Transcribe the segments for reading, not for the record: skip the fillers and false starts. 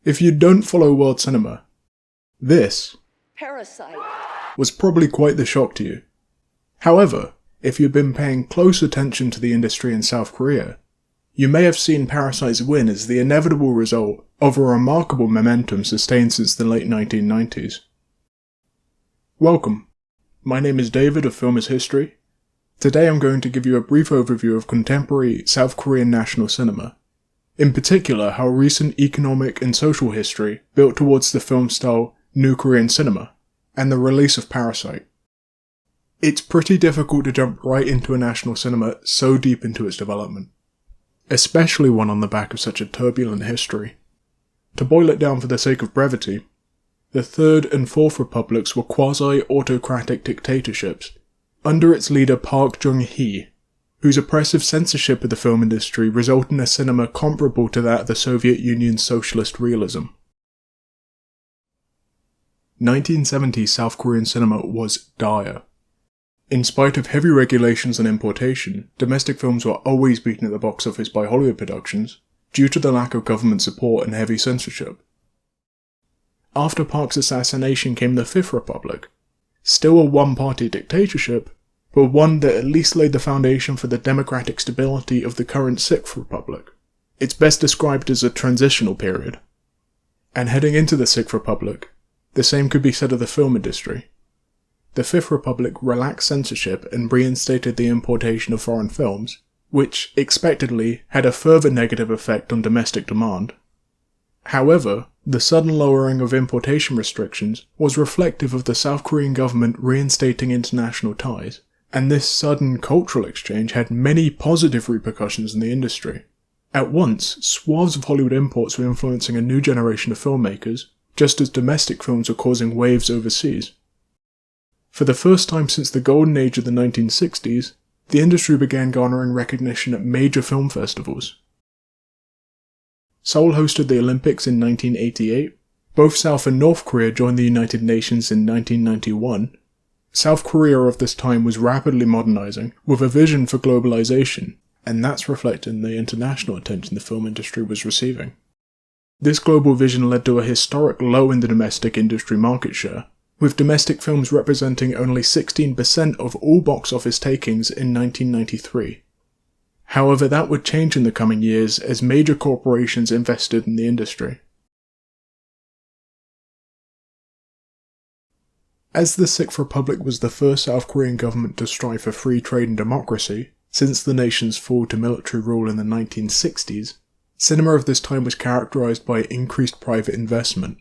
If you don't follow world cinema, this Parasite was probably quite the shock to you. However, if you've been paying close attention to the industry in South Korea, you may have seen Parasite's win as the inevitable result of a remarkable momentum sustained since the late 1990s. Welcome. My name is David of Film is History. Today I'm going to give you a brief overview of contemporary South Korean national cinema. In particular, how recent economic and social history built towards the film style New Korean cinema, and the release of Parasite. It's pretty difficult to jump right into a national cinema so deep into its development, especially one on the back of such a turbulent history. To boil it down for the sake of brevity, the Third and Fourth Republics were quasi-autocratic dictatorships under its leader Park Chung-hee, whose oppressive censorship of the film industry resulted in a cinema comparable to that of the Soviet Union's socialist realism. 1970s South Korean cinema was dire. In spite of heavy regulations on importation, domestic films were always beaten at the box office by Hollywood productions, due to the lack of government support and heavy censorship. After Park's assassination came the Fifth Republic, still a one-party dictatorship, but one that at least laid the foundation for the democratic stability of the current Sixth Republic. It's best described as a transitional period. And heading into the Sixth Republic, the same could be said of the film industry. The Fifth Republic relaxed censorship and reinstated the importation of foreign films, which, expectedly, had a further negative effect on domestic demand. However, the sudden lowering of importation restrictions was reflective of the South Korean government reinstating international ties, and this sudden cultural exchange had many positive repercussions in the industry. At once, swaths of Hollywood imports were influencing a new generation of filmmakers, just as domestic films were causing waves overseas. For the first time since the golden age of the 1960s, the industry began garnering recognition at major film festivals. Seoul hosted the Olympics in 1988, both South and North Korea joined the United Nations in 1991. South Korea of this time was rapidly modernizing, with a vision for globalization, and that's reflected in the international attention the film industry was receiving. This global vision led to a historic low in the domestic industry market share, with domestic films representing only 16% of all box office takings in 1993. However, that would change in the coming years as major corporations invested in the industry. As the Sixth Republic was the first South Korean government to strive for free trade and democracy, since the nation's fall to military rule in the 1960s, cinema of this time was characterized by increased private investment.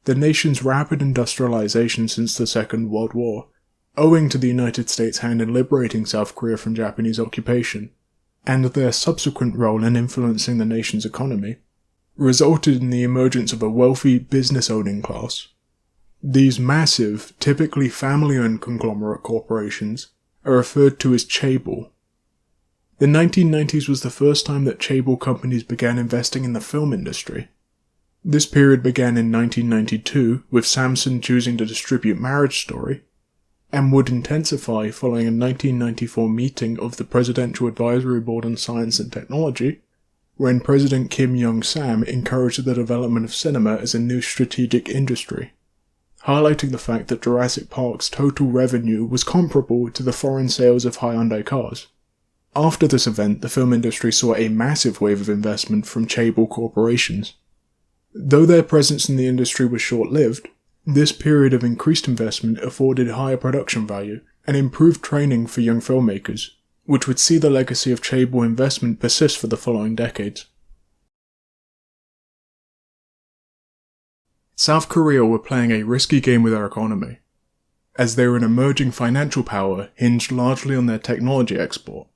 The nation's rapid industrialization since the Second World War, owing to the United States' hand in liberating South Korea from Japanese occupation, and their subsequent role in influencing the nation's economy, resulted in the emergence of a wealthy business-owning class. These massive, typically family-owned conglomerate corporations are referred to as chaebol. The 1990s was the first time that chaebol companies began investing in the film industry. This period began in 1992 with Samsung choosing to distribute Marriage Story, and would intensify following a 1994 meeting of the Presidential Advisory Board on Science and Technology, when President Kim Young-sam encouraged the development of cinema as a new strategic industry, highlighting the fact that Jurassic Park's total revenue was comparable to the foreign sales of Hyundai cars. After this event, the film industry saw a massive wave of investment from chaebol corporations. Though their presence in the industry was short-lived, this period of increased investment afforded higher production value and improved training for young filmmakers, which would see the legacy of chaebol investment persist for the following decades. South Korea were playing a risky game with their economy, as they were an emerging financial power hinged largely on their technology export.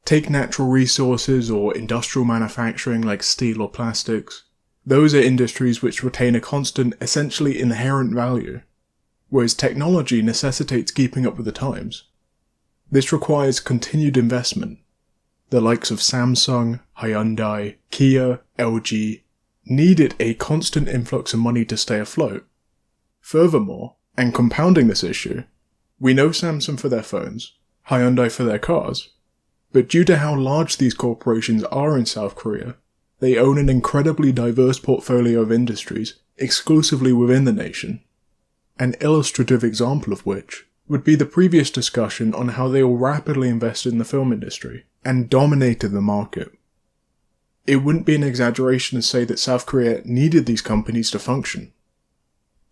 Take natural resources or industrial manufacturing like steel or plastics. Those are industries which retain a constant, essentially inherent value, whereas technology necessitates keeping up with the times. This requires continued investment. The likes of Samsung, Hyundai, Kia, LG needed a constant influx of money to stay afloat. Furthermore, and compounding this issue, we know Samsung for their phones, Hyundai for their cars, but due to how large these corporations are in South Korea, they own an incredibly diverse portfolio of industries exclusively within the nation. An illustrative example of which would be the previous discussion on how they all rapidly invested in the film industry and dominated the market. It wouldn't be an exaggeration to say that South Korea needed these companies to function.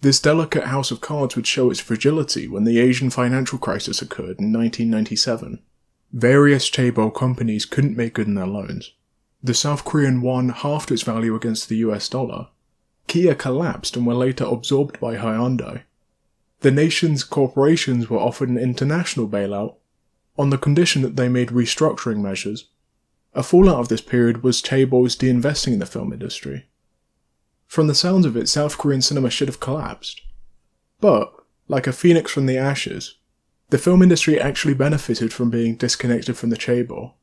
This delicate house of cards would show its fragility when the Asian financial crisis occurred in 1997. Various chaebol companies couldn't make good on their loans. The South Korean won halved its value against the US dollar. Kia collapsed and were later absorbed by Hyundai. The nation's corporations were offered an international bailout on the condition that they made restructuring measures. A fallout of this period was chaebol's de-investing in the film industry. From the sounds of it, South Korean cinema should have collapsed. But, like a phoenix from the ashes, the film industry actually benefited from being disconnected from the chaebol.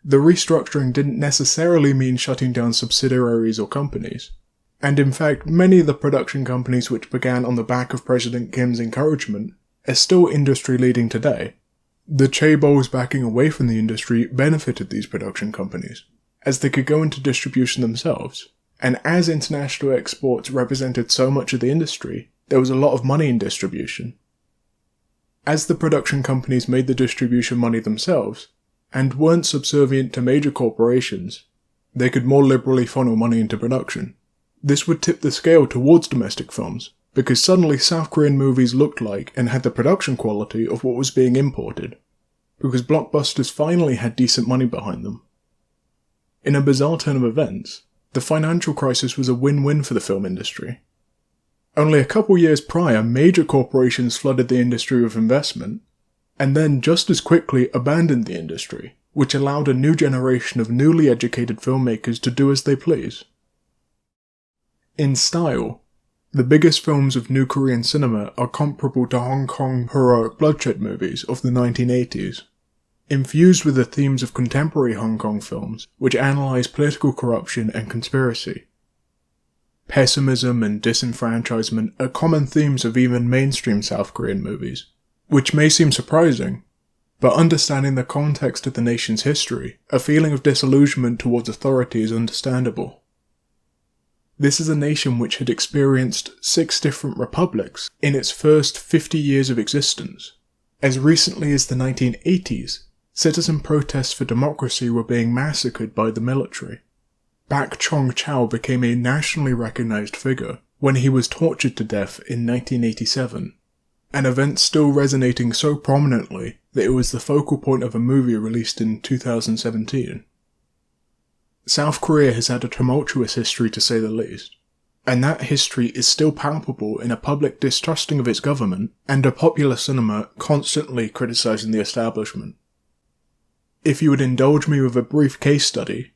The restructuring didn't necessarily mean shutting down subsidiaries or companies. And in fact, many of the production companies which began on the back of President Kim's encouragement are still industry-leading today. The chaebols backing away from the industry benefited these production companies, as they could go into distribution themselves, and as international exports represented so much of the industry, there was a lot of money in distribution. As the production companies made the distribution money themselves, and weren't subservient to major corporations, they could more liberally funnel money into production. This would tip the scale towards domestic films, because suddenly South Korean movies looked like and had the production quality of what was being imported, because blockbusters finally had decent money behind them. In a bizarre turn of events, the financial crisis was a win-win for the film industry. Only a couple years prior, major corporations flooded the industry with investment, and then just as quickly abandoned the industry, which allowed a new generation of newly educated filmmakers to do as they please. In style, the biggest films of new Korean cinema are comparable to Hong Kong heroic bloodshed movies of the 1980s, infused with the themes of contemporary Hong Kong films which analyse political corruption and conspiracy. Pessimism and disenfranchisement are common themes of even mainstream South Korean movies, which may seem surprising, but understanding the context of the nation's history, a feeling of disillusionment towards authority is understandable. This is a nation which had experienced 6 different republics in its first 50 years of existence. As recently as the 1980s, citizen protests for democracy were being massacred by the military. Bak Chong-chow became a nationally recognized figure when he was tortured to death in 1987, an event still resonating so prominently that it was the focal point of a movie released in 2017. South Korea has had a tumultuous history to say the least, and that history is still palpable in a public distrusting of its government and a popular cinema constantly criticizing the establishment. If you would indulge me with a brief case study,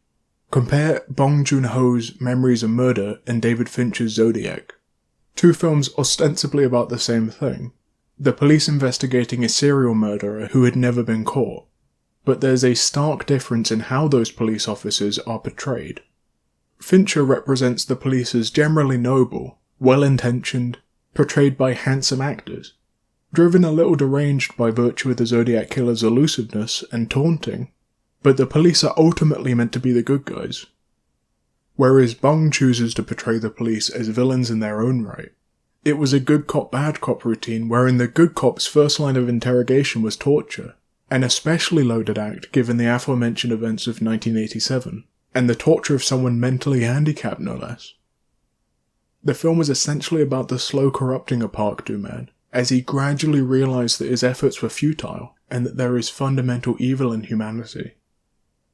compare Bong Joon-ho's Memories of Murder and David Fincher's Zodiac. 2 films ostensibly about the same thing, the police investigating a serial murderer who had never been caught. But there's a stark difference in how those police officers are portrayed. Fincher represents the police as generally noble, well-intentioned, portrayed by handsome actors, driven a little deranged by virtue of the Zodiac killer's elusiveness and taunting, but the police are ultimately meant to be the good guys. Whereas Bong chooses to portray the police as villains in their own right. It was a good cop bad cop routine wherein the good cop's first line of interrogation was torture. An especially loaded act given the aforementioned events of 1987, and the torture of someone mentally handicapped no less. The film was essentially about the slow corrupting of Park Do-man, as he gradually realised that his efforts were futile, and that there is fundamental evil in humanity.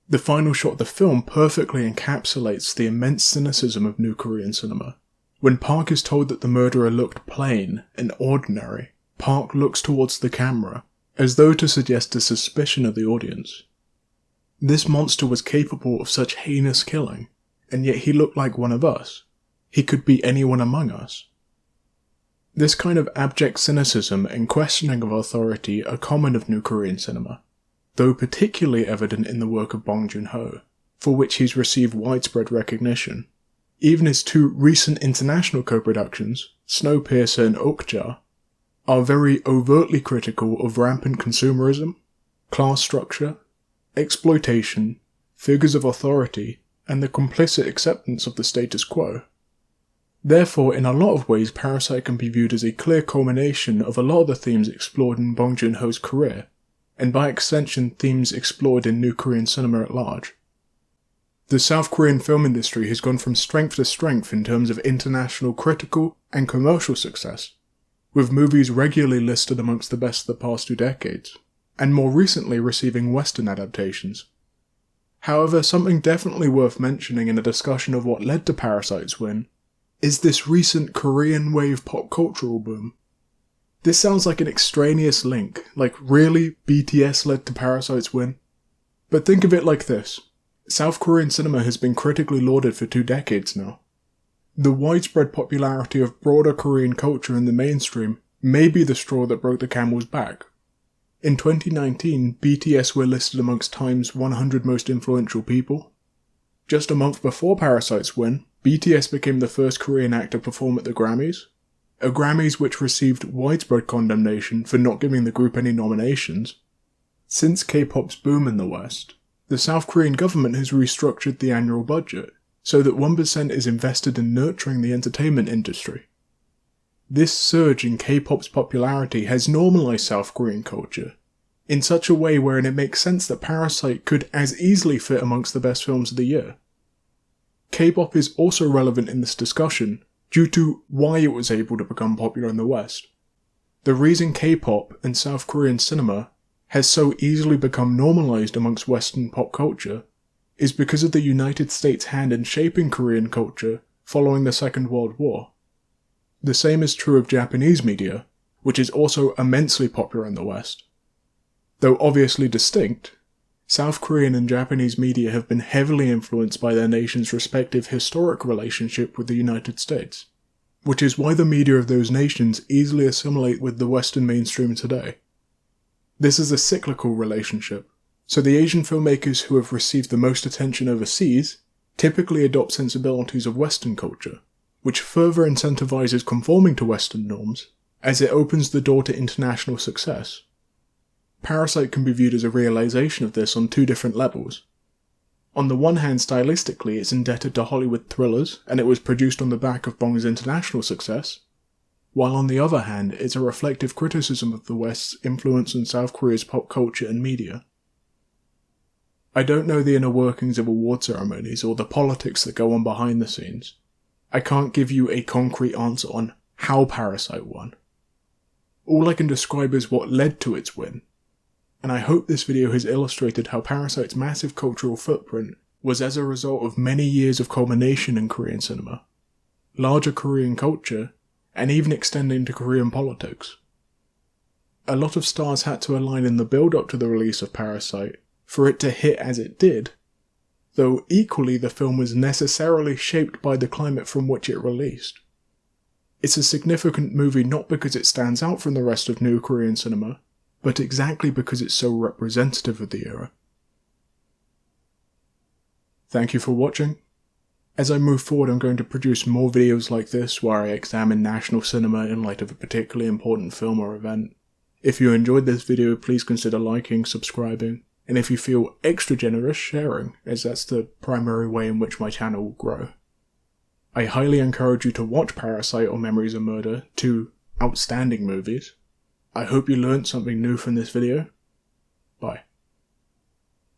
The final shot of the film perfectly encapsulates the immense cynicism of new Korean cinema. When Park is told that the murderer looked plain and ordinary, Park looks towards the camera, as though to suggest a suspicion of the audience. This monster was capable of such heinous killing, and yet he looked like one of us. He could be anyone among us. This kind of abject cynicism and questioning of authority are common of new Korean cinema, though particularly evident in the work of Bong Joon-ho, for which he's received widespread recognition. Even his 2 recent international co-productions, Snowpiercer and Okja, are very overtly critical of rampant consumerism, class structure, exploitation, figures of authority, and the complicit acceptance of the status quo. Therefore, in a lot of ways, Parasite can be viewed as a clear culmination of a lot of the themes explored in Bong Joon-ho's career, and by extension themes explored in new Korean cinema at large. The South Korean film industry has gone from strength to strength in terms of international critical and commercial success, with movies regularly listed amongst the best of the past 2 decades, and more recently receiving Western adaptations. However, something definitely worth mentioning in a discussion of what led to Parasite's win is this recent Korean wave pop cultural boom. This sounds like an extraneous link, like really BTS led to Parasite's win? But think of it like this. South Korean cinema has been critically lauded for 2 decades now. The widespread popularity of broader Korean culture in the mainstream may be the straw that broke the camel's back. In 2019, BTS were listed amongst Time's 100 most influential people. Just a month before Parasite's win, BTS became the first Korean act to perform at the Grammys, a Grammys which received widespread condemnation for not giving the group any nominations. Since K-pop's boom in the West, the South Korean government has restructured the annual budget so that 1% is invested in nurturing the entertainment industry. This surge in K-pop's popularity has normalized South Korean culture in such a way wherein it makes sense that Parasite could as easily fit amongst the best films of the year. K-pop is also relevant in this discussion due to why it was able to become popular in the West. The reason K-pop and South Korean cinema has so easily become normalized amongst Western pop culture is because of the United States' hand in shaping Korean culture following the Second World War. The same is true of Japanese media, which is also immensely popular in the West. Though obviously distinct, South Korean and Japanese media have been heavily influenced by their nation's respective historic relationship with the United States, which is why the media of those nations easily assimilate with the Western mainstream today. This is a cyclical relationship, so the Asian filmmakers who have received the most attention overseas typically adopt sensibilities of Western culture, which further incentivizes conforming to Western norms, as it opens the door to international success. Parasite can be viewed as a realization of this on 2 different levels. On the one hand, stylistically, it's indebted to Hollywood thrillers, and it was produced on the back of Bong's international success, while on the other hand, it's a reflective criticism of the West's influence on South Korea's pop culture and media. I don't know the inner workings of award ceremonies or the politics that go on behind the scenes. I can't give you a concrete answer on how Parasite won. All I can describe is what led to its win, and I hope this video has illustrated how Parasite's massive cultural footprint was as a result of many years of culmination in Korean cinema, larger Korean culture, and even extending to Korean politics. A lot of stars had to align in the build-up to the release of Parasite for it to hit as it did, though equally the film was necessarily shaped by the climate from which it released. It's a significant movie not because it stands out from the rest of new Korean cinema, but exactly because it's so representative of the era. Thank you for watching. As I move forward, I'm going to produce more videos like this where I examine national cinema in light of a particularly important film or event. If you enjoyed this video, please consider liking, subscribing, and if you feel extra generous, sharing, as that's the primary way in which my channel will grow. I highly encourage you to watch Parasite or Memories of Murder, 2 outstanding movies. I hope you learned something new from this video. Bye.